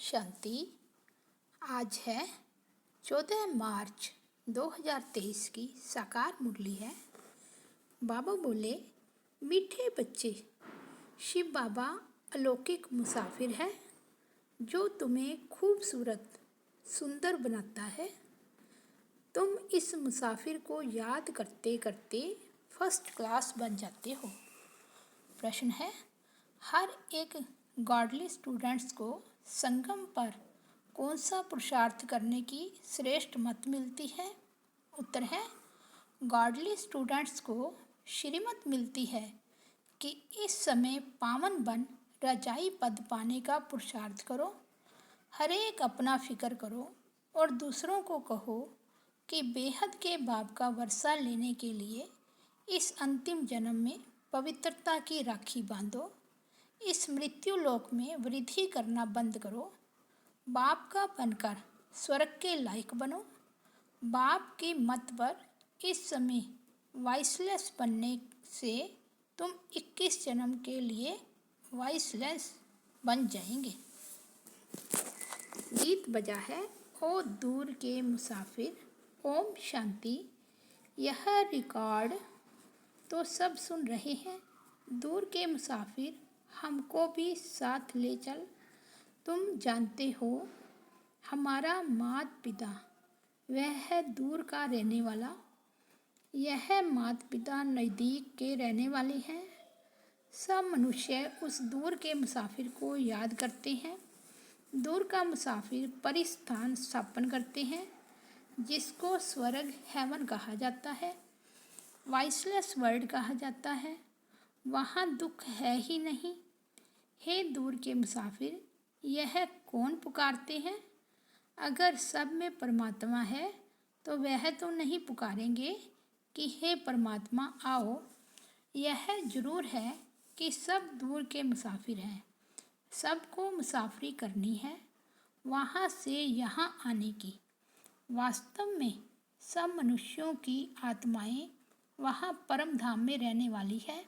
शांति। आज है 14 मार्च 2023 की साकार मुरली है। बाबा बोले, मीठे बच्चे, शिव बाबा अलौकिक मुसाफिर है जो तुम्हें खूबसूरत सुंदर बनाता है। तुम इस मुसाफिर को याद करते करते फर्स्ट क्लास बन जाते हो। प्रश्न है, हर एक गॉडली स्टूडेंट्स को संगम पर कौन सा पुरुषार्थ करने की श्रेष्ठ मत मिलती है? उत्तर है, गॉडली स्टूडेंट्स को श्रीमत मिलती है कि इस समय पावन बन रजाई पद पाने का पुरुषार्थ करो। हर एक अपना फिक्र करो और दूसरों को कहो कि बेहद के बाप का वर्षा लेने के लिए इस अंतिम जन्म में पवित्रता की राखी बांधो। इस मृत्यु लोक में वृद्धि करना बंद करो। बाप का बनकर स्वर्ग के लायक बनो। बाप की मत पर इस समय वाइसलेस बनने से तुम 21 जन्म के लिए वाइसलेस बन जाएंगे। गीत बजा है ओ दूर के मुसाफिर। ओम शांति। यह रिकॉर्ड तो सब सुन रहे हैं। दूर के मुसाफिर, हमको भी साथ ले चल। तुम जानते हो हमारा माता पिता वह है दूर का रहने वाला। यह माता पिता नज़दीक के रहने वाले हैं। सब मनुष्य उस दूर के मुसाफिर को याद करते हैं। दूर का मुसाफिर परिस्थान स्थापन करते हैं जिसको स्वर्ग हेवन कहा जाता है, वाइसलेस वर्ल्ड कहा जाता है। वहाँ दुख है ही नहीं। हे दूर के मुसाफिर, यह कौन पुकारते हैं? अगर सब में परमात्मा है तो वह तो नहीं पुकारेंगे कि हे परमात्मा आओ। यह जरूर है कि सब दूर के मुसाफिर हैं। सबको मुसाफरी करनी है वहाँ से यहाँ आने की। वास्तव में सब मनुष्यों की आत्माएं वहाँ परम धाम में रहने वाली है।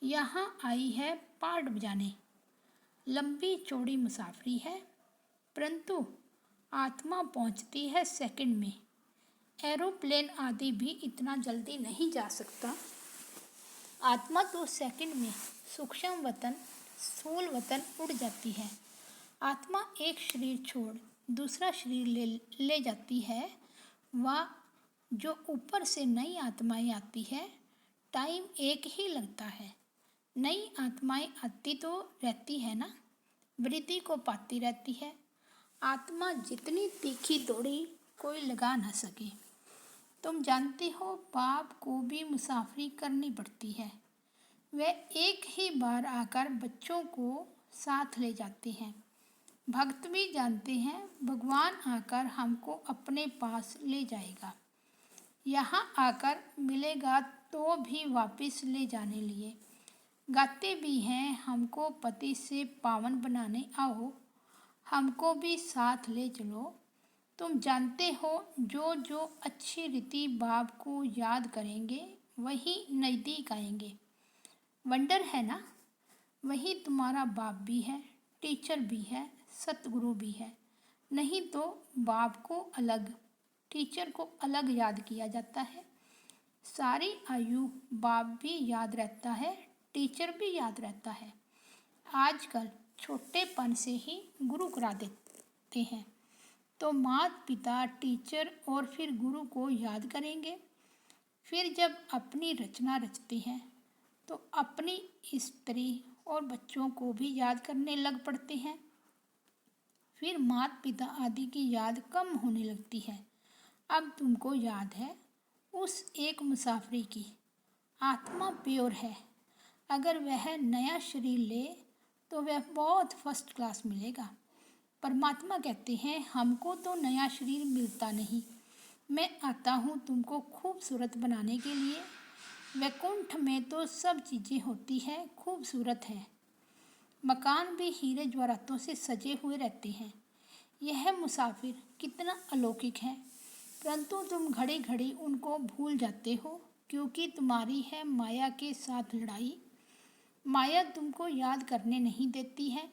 यहाँ आई है पार्ट बजाने। लंबी चौड़ी मुसाफरी है, परंतु आत्मा पहुँचती है सेकंड में। एरोप्लेन आदि भी इतना जल्दी नहीं जा सकता। आत्मा तो सेकंड में सूक्ष्म वतन स्थूल वतन उड़ जाती है। आत्मा एक शरीर छोड़ दूसरा शरीर ले जाती है। वह जो ऊपर से नई आत्माएं आती है, टाइम एक ही लगता है। नई आत्माएं आती तो रहती है ना, वृद्धि को पाती रहती है। आत्मा जितनी तीखी दौड़ी कोई लगा ना सके। तुम जानते हो बाप को भी मुसाफरी करनी पड़ती है। वे एक ही बार आकर बच्चों को साथ ले जाते हैं। भक्त भी जानते हैं भगवान आकर हमको अपने पास ले जाएगा। यहाँ आकर मिलेगा तो भी वापस ले जाने लिए। गाते भी हैं हमको पति से पावन बनाने आओ, हमको भी साथ ले चलो। तुम जानते हो जो जो अच्छी रीति बाप को याद करेंगे वही नज़दीक आएंगे। वंडर है ना, वही तुम्हारा बाप भी है, टीचर भी है, सतगुरु भी है। नहीं तो बाप को अलग, टीचर को अलग याद किया जाता है। सारी आयु बाप भी याद रहता है, टीचर भी याद रहता है। आजकल छोटेपन से ही गुरु करा देते हैं, तो माता पिता टीचर और फिर गुरु को याद करेंगे। फिर जब अपनी रचना रचते हैं तो अपनी स्त्री और बच्चों को भी याद करने लग पड़ते हैं। फिर माता पिता आदि की याद कम होने लगती है। अब तुमको याद है उस एक मुसाफरी की। आत्मा प्योर है। अगर वह नया शरीर ले तो वह बहुत फर्स्ट क्लास मिलेगा। परमात्मा कहते हैं हमको तो नया शरीर मिलता नहीं, मैं आता हूँ तुमको खूबसूरत बनाने के लिए। वैकुंठ में तो सब चीज़ें होती है, खूबसूरत है। मकान भी हीरे जवाहरातों से सजे हुए रहते हैं। यह मुसाफिर कितना अलौकिक है, परंतु तुम घड़ी घड़ी उनको भूल जाते हो क्योंकि तुम्हारी है माया के साथ लड़ाई। माया तुमको याद करने नहीं देती है।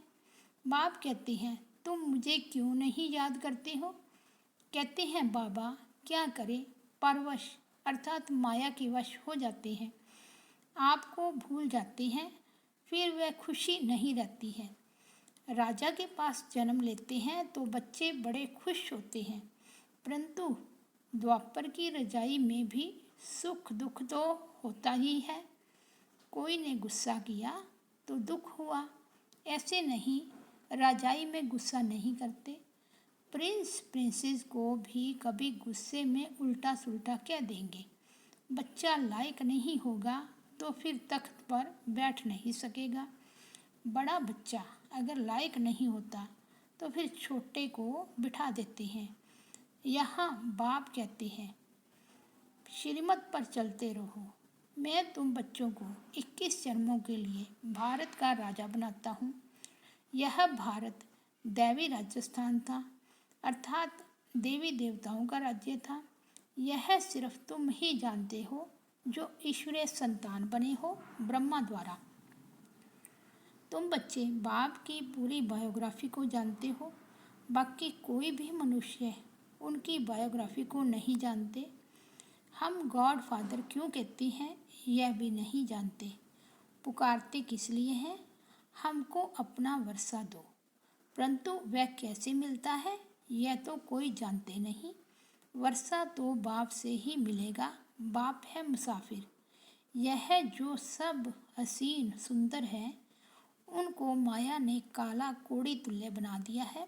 बाप कहते हैं तुम मुझे क्यों नहीं याद करते हो? कहते हैं बाबा क्या करें, परवश अर्थात माया के वश हो जाते हैं, आपको भूल जाते हैं, फिर वह खुशी नहीं रहती है। राजा के पास जन्म लेते हैं तो बच्चे बड़े खुश होते हैं, परंतु द्वापर की रजाई में भी सुख दुख तो होता ही है। कोई ने गुस्सा किया तो दुख हुआ, ऐसे नहीं, रजाई में गुस्सा नहीं करते। प्रिंस प्रिंसेस को भी कभी गुस्से में उल्टा सुल्टा कह देंगे। बच्चा लायक नहीं होगा तो फिर तख्त पर बैठ नहीं सकेगा। बड़ा बच्चा अगर लायक नहीं होता तो फिर छोटे को बिठा देते हैं। यहाँ बाप कहते हैं श्रीमत पर चलते रहो। मैं तुम बच्चों को 21 जन्मों के लिए भारत का राजा बनाता हूँ। यह भारत दैवी राजस्थान था, अर्थात देवी देवताओं का राज्य था। यह सिर्फ तुम ही जानते हो जो ईश्वरीय संतान बने हो ब्रह्मा द्वारा। तुम बच्चे बाप की पूरी बायोग्राफी को जानते हो, बाकी कोई भी मनुष्य उनकी बायोग्राफी को नहीं जानते। हम गॉड फादर क्यों कहते हैं यह भी नहीं जानते। पुकारते किस लिए हैं? हमको अपना वर्षा दो, परंतु वह कैसे मिलता है यह तो कोई जानते नहीं। वर्षा तो बाप से ही मिलेगा। बाप है मुसाफिर। यह जो सब हसीन सुंदर है उनको माया ने काला कोड़ी तुल्य बना दिया है।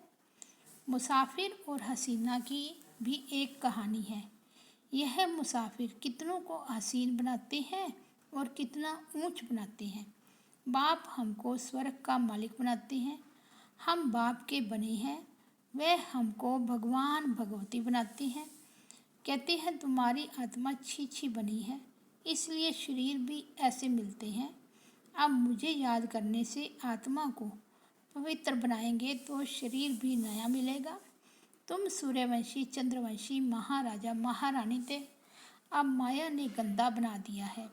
मुसाफिर और हसीना की भी एक कहानी है। यह मुसाफिर कितनों को हसीन बनाते हैं और कितना ऊंच बनाते हैं। बाप हमको स्वर्ग का मालिक बनाते हैं, हम बाप के बने हैं, वह हमको भगवान भगवती बनाते हैं। कहते हैं तुम्हारी आत्मा अच्छी बनी है, इसलिए शरीर भी ऐसे मिलते हैं। अब मुझे याद करने से आत्मा को पवित्र बनाएंगे तो शरीर भी नया मिलेगा। तुम सूर्यवंशी चंद्रवंशी महाराजा महारानी थे, अब माया ने गंदा बना दिया है,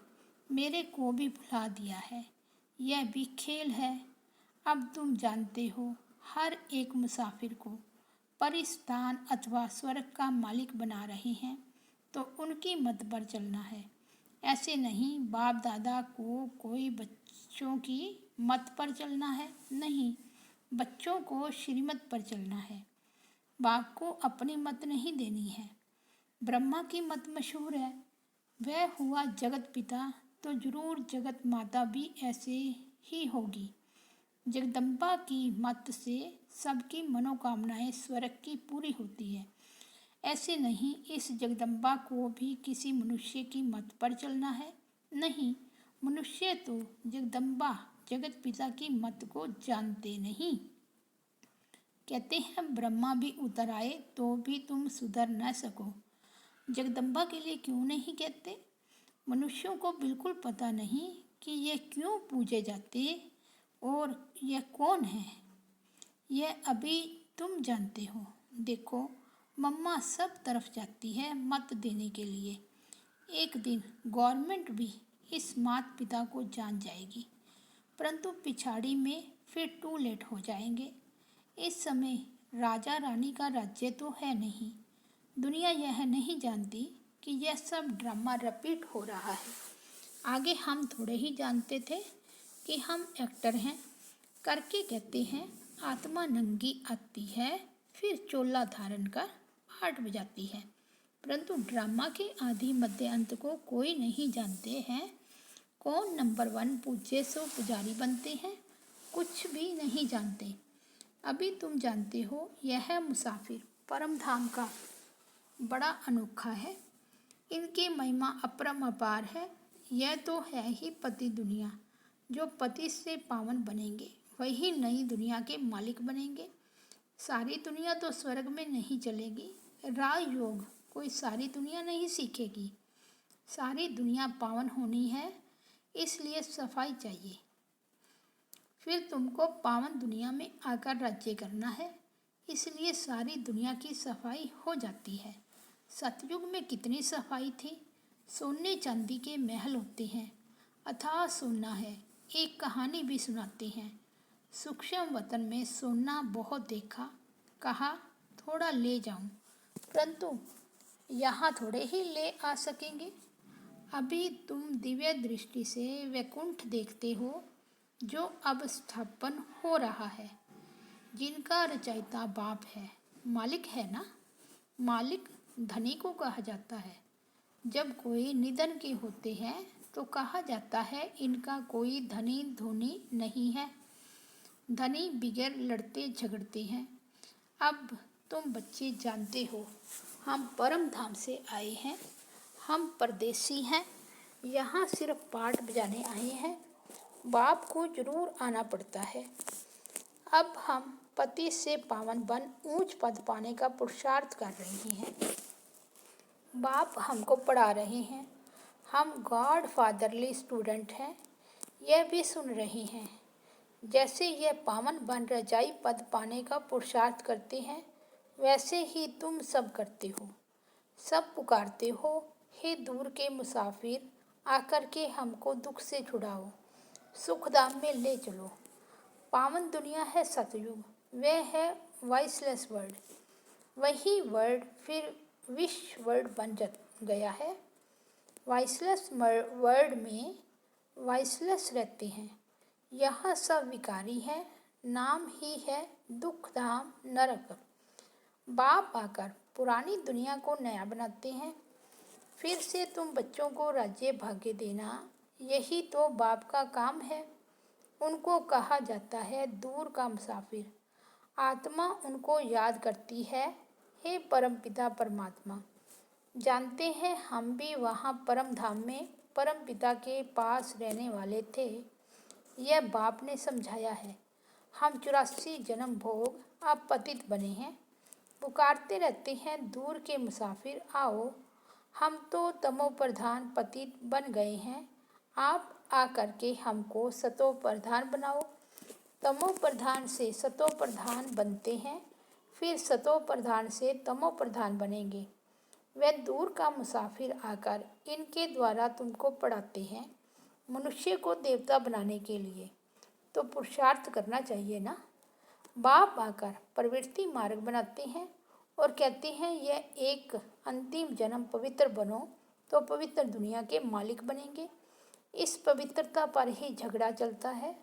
मेरे को भी भुला दिया है। यह भी खेल है। अब तुम जानते हो हर एक मुसाफिर को परिस्थान अथवा स्वर्ग का मालिक बना रहे हैं तो उनकी मत पर चलना है। ऐसे नहीं बाप दादा को कोई बच्चों की मत पर चलना है, नहीं, बच्चों को श्रीमत पर चलना है। बाप को अपनी मत नहीं देनी है। ब्रह्मा की मत मशहूर है, वह हुआ जगत पिता तो जरूर जगत माता भी ऐसे ही होगी। जगदम्बा की मत से सबकी मनोकामनाएं स्वर्ग की पूरी होती है। ऐसे नहीं इस जगदम्बा को भी किसी मनुष्य की मत पर चलना है, नहीं, मनुष्य तो जगदम्बा जगत पिता की मत को जानते नहीं। कहते हैं ब्रह्मा भी उतर आए तो भी तुम सुधर न सको। जगदम्बा के लिए क्यों नहीं कहते? मनुष्यों को बिल्कुल पता नहीं कि ये क्यों पूजे जाते और यह कौन है। यह अभी तुम जानते हो। देखो मम्मा सब तरफ जाती है मत देने के लिए। एक दिन गवर्नमेंट भी इस माता पिता को जान जाएगी, परंतु पिछाड़ी में फिर टू लेट हो जाएंगे। इस समय राजा रानी का राज्य तो है नहीं। दुनिया यह नहीं जानती कि यह सब ड्रामा रिपीट हो रहा है। आगे हम थोड़े ही जानते थे कि हम एक्टर हैं। करके कहते हैं आत्मा नंगी आती है, फिर चोला धारण कर पाठ बजाती है, परंतु ड्रामा के आदि मध्य अंत को कोई नहीं जानते हैं। कौन नंबर 1 पूज्य सो पुजारी बनते हैं, कुछ भी नहीं जानते। अभी तुम जानते हो यह मुसाफिर परम धाम का बड़ा अनोखा है। इनकी महिमा अपरंपार है। यह तो है ही पति दुनिया। जो पति से पावन बनेंगे वही नई दुनिया के मालिक बनेंगे। सारी दुनिया तो स्वर्ग में नहीं चलेगी। राजयोग कोई सारी दुनिया नहीं सीखेगी। सारी दुनिया पावन होनी है, इसलिए सफाई चाहिए। फिर तुमको पावन दुनिया में आकर राज्य करना है, इसलिए सारी दुनिया की सफाई हो जाती है। सतयुग में कितनी सफाई थी। सोने चांदी के महल होते हैं, अथाह सोना है। एक कहानी भी सुनाते हैं। सूक्ष्म वतन में सोना बहुत देखा, कहा थोड़ा ले जाऊं, परंतु यहाँ थोड़े ही ले आ सकेंगे। अभी तुम दिव्य दृष्टि से वैकुंठ देखते हो, जो अब स्थापन हो रहा है, जिनका रचयिता बाप है, मालिक है ना। मालिक धनी को कहा जाता है। जब कोई निधन के होते हैं तो कहा जाता है इनका कोई धनी धोनी नहीं है, धनी बिगैर लड़ते झगड़ते हैं। अब तुम बच्चे जानते हो, हम परम धाम से आए हैं, हम परदेसी हैं, यहाँ सिर्फ पाठ बजाने आए हैं। बाप को जरूर आना पड़ता है। अब हम पति से पावन बन ऊंच पद पाने का पुरुषार्थ कर रहे हैं। बाप हमको पढ़ा रहे हैं, हम गॉड फादरली स्टूडेंट हैं, यह भी सुन रहे हैं। जैसे यह पावन बन रजाई पद पाने का पुरुषार्थ करते हैं, वैसे ही तुम सब करते हो। सब पुकारते हो, हे दूर के मुसाफिर, आकर के हमको दुख से छुड़ाओ, सुखधाम में ले चलो। पावन दुनिया है सतयुग, वह है वॉइसलेस वर्ल्ड। वही वर्ड फिर विश्व वर्ड बन गया है। वॉइसलेस वर्ल्ड में वॉइसलेस रहते हैं। यहाँ सब विकारी है, नाम ही है दुख धाम नरक। बाप आकर पुरानी दुनिया को नया बनाते हैं। फिर से तुम बच्चों को राज्य भाग्य देना, यही तो बाप का काम है। उनको कहा जाता है दूर का मुसाफिर। आत्मा उनको याद करती है, हे परमपिता परमात्मा। जानते हैं हम भी वहाँ परम धाम में परम पिता के पास रहने वाले थे। यह बाप ने समझाया है। हम 84 जन्म भोग अब पतित बने हैं, पुकारते रहते हैं दूर के मुसाफिर आओ। हम तो तमो प्रधान पतित बन गए हैं, आप आकर के हमको सतो प्रधान बनाओ। तमो प्रधान से सतो प्रधान बनते हैं, फिर सतो प्रधान से तमो प्रधान बनेंगे। वह दूर का मुसाफिर आकर इनके द्वारा तुमको पढ़ाते हैं। मनुष्य को देवता बनाने के लिए तो पुरुषार्थ करना चाहिए ना। बाप आकर प्रवृत्ति मार्ग बनाते हैं और कहते हैं यह एक अंतिम जन्म पवित्र बनो तो पवित्र दुनिया के मालिक बनेंगे। इस पवित्रता पर ही झगड़ा चलता है,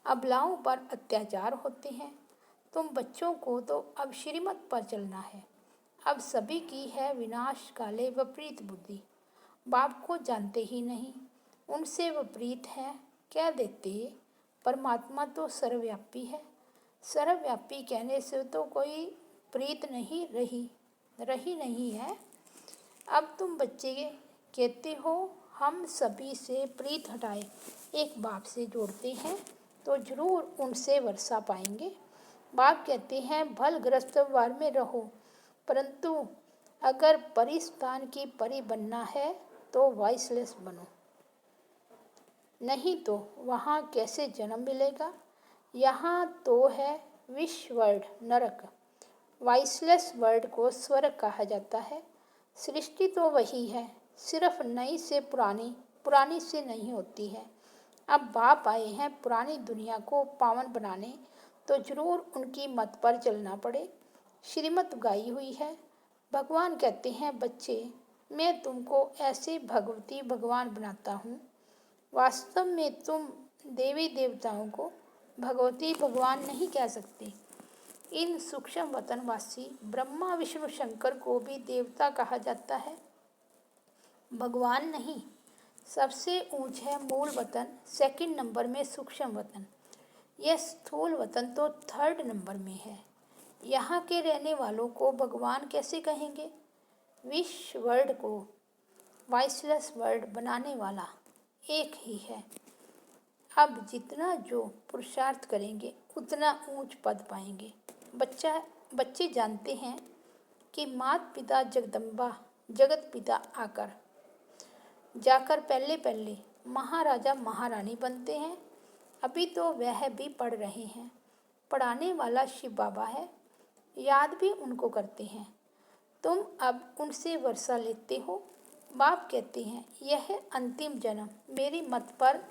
अबलाओं पर अत्याचार होते हैं। तुम बच्चों को तो अब श्रीमत पर चलना है। अब सभी की है विनाश काले विपरीत बुद्धि। बाप को जानते ही नहीं, उनसे विपरीत है कह देते। परमात्मा तो सर्वव्यापी है। सर्वव्यापी कहने से तो कोई प्रीत नहीं रही नहीं है। अब तुम बच्चे कहते हो हम सभी से प्रीत हटाए एक बाप से जोड़ते हैं तो जरूर उनसे वर्षा पाएंगे। बाप कहते हैं भलग्रस्त वार में रहो, परंतु अगर परिस्थान की परी बनना है तो वॉइसलेस बनो, नहीं तो वहाँ कैसे जन्म मिलेगा। यहाँ तो है विश्व वर्ल्ड नरक। वॉइसलेस वर्ल्ड को स्वर्ग कहा जाता है। सृष्टि तो वही है, सिर्फ नई से पुरानी, पुरानी से नहीं होती है। अब बाप आए हैं पुरानी दुनिया को पावन बनाने, तो जरूर उनकी मत पर चलना पड़े। श्रीमत गाई हुई है। भगवान कहते हैं बच्चे, मैं तुमको ऐसे भगवती भगवान बनाता हूँ। वास्तव में तुम देवी देवताओं को भगवती भगवान नहीं कह सकते। इन सूक्ष्म वतनवासी ब्रह्मा विष्णु शंकर को भी देवता कहा जाता है, भगवान नहीं। सबसे ऊंच है मूल वतन, सेकंड नंबर में सूक्ष्म वतन। यह स्थूल वतन तो थर्ड नंबर में है। यहाँ के रहने वालों को भगवान कैसे कहेंगे। विश्व वर्ल्ड को वॉइसलेस वर्ल्ड बनाने वाला एक ही है। अब जितना जो पुरुषार्थ करेंगे उतना ऊंच पद पाएंगे। बच्चे जानते हैं कि माता पिता जगदम्बा जगत पिता जाकर पहले महाराजा महारानी बनते हैं। अभी तो वह भी पढ़ रहे हैं। पढ़ाने वाला शिव बाबा है, याद भी उनको करते हैं। तुम अब उनसे वर्षा लेते हो। बाप कहते हैं यह है अंतिम जन्म, मेरी मत पर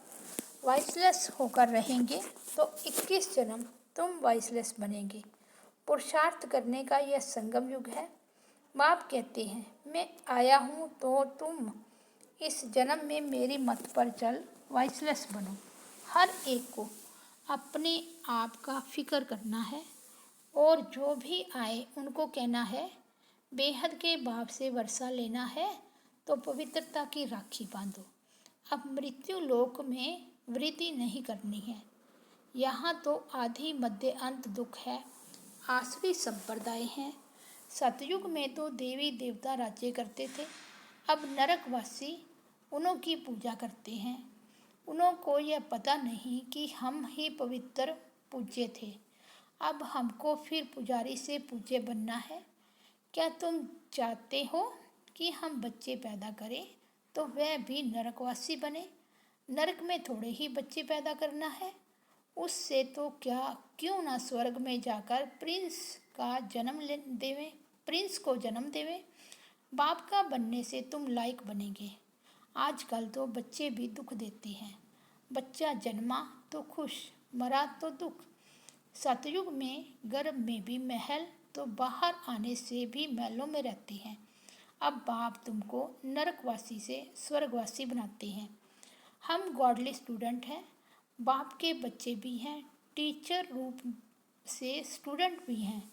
वॉइसलेस होकर रहेंगे तो 21 जन्म तुम वॉइसलेस बनेंगे। पुरुषार्थ करने का यह संगम युग है। बाप कहते हैं, मैं आया हूँ तो तुम इस जन्म में मेरी मत पर चल वॉइसलेस बनो। हर एक को अपने आप का फिक्र करना है और जो भी आए उनको कहना है, बेहद के बाप से वर्षा लेना है तो पवित्रता की राखी बांधो। अब मृत्यु लोक में वृद्धि नहीं करनी है। यहाँ तो आदि मध्य अंत दुख है। आसुरी संप्रदाय हैं। सतयुग में तो देवी देवता राज्य करते थे। अब नरकवासी उन्हों की पूजा करते हैं। उन्हों को यह पता नहीं कि हम ही पवित्र पूज्य थे। अब हमको फिर पुजारी से पूज्य बनना है। क्या तुम चाहते हो कि हम बच्चे पैदा करें तो वह भी नरकवासी बने? नरक में थोड़े ही बच्चे पैदा करना है। उससे तो क्यों ना स्वर्ग में जाकर प्रिंस को जन्म देवें। बाप का बनने से तुम लायक बनेंगे। आजकल तो बच्चे भी दुख देते हैं। बच्चा जन्मा तो खुश, मरा तो दुख। सतयुग में गर्भ में भी महल तो बाहर आने से भी महलों में रहती हैं। अब बाप तुमको नरकवासी से स्वर्गवासी बनाते हैं। हम गॉडली स्टूडेंट हैं। बाप के बच्चे भी हैं, टीचर रूप से स्टूडेंट भी हैं,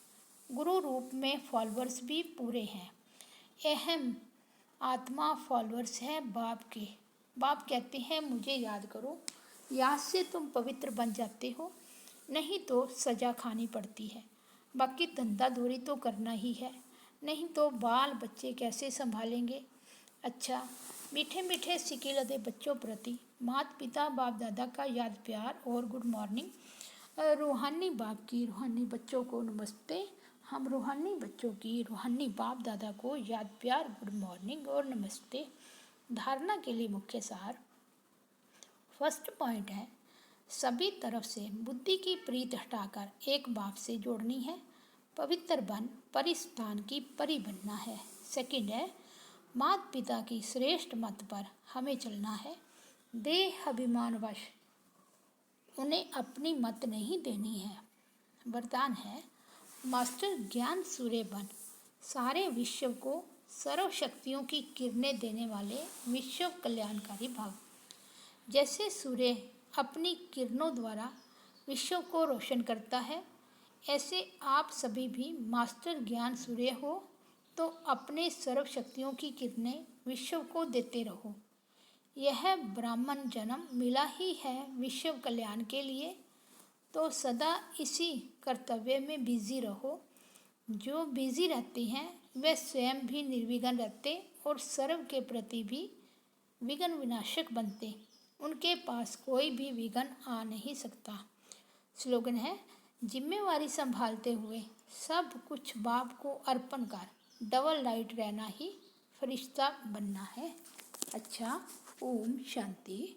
गुरु रूप में फॉलोअर्स भी पूरे हैं। अहम आत्मा फॉलोअर्स है बाप के। बाप कहते हैं, मुझे याद करो। याद से तुम पवित्र बन जाते हो, नहीं तो सज़ा खानी पड़ती है। बाकी धंधा धोरी तो करना ही है, नहीं तो बाल बच्चे कैसे संभालेंगे। अच्छा, मीठे मीठे सिके लदे बच्चों प्रति माता पिता बाप दादा का याद प्यार और गुड मॉर्निंग। रूहानी बाप की रूहानी बच्चों को नमस्ते। हम रूहानी बच्चों की रूहानी बाप दादा को याद प्यार, गुड मॉर्निंग और नमस्ते। धारणा के लिए मुख्य सार। फर्स्ट पॉइंट है, सभी तरफ से बुद्धि की प्रीत हटाकर एक बाप से जोड़नी है। पवित्र बन परिस्थान की परी बनना है। सेकंड है, माता पिता की श्रेष्ठ मत पर हमें चलना है। देह अभिमानवश उन्हें अपनी मत नहीं देनी है। वरदान है, मास्टर ज्ञान सूर्य बन सारे विश्व को सर्व शक्तियों की किरणें देने वाले विश्व कल्याणकारी भाव। जैसे सूर्य अपनी किरणों द्वारा विश्व को रोशन करता है, ऐसे आप सभी भी मास्टर ज्ञान सूर्य हो तो अपने सर्व शक्तियों की किरणें विश्व को देते रहो। यह ब्राह्मण जन्म मिला ही है विश्व कल्याण के लिए, तो सदा इसी कर्तव्य में बिजी रहो। जो बिजी रहते हैं वे स्वयं भी निर्विघ्न रहते और सर्व के प्रति भी विघ्न विनाशक बनते। उनके पास कोई भी विघ्न आ नहीं सकता। स्लोगन है, जिम्मेवारी संभालते हुए सब कुछ बाप को अर्पण कर डबल लाइट रहना ही फरिश्ता बनना है। अच्छा, ओम शांति।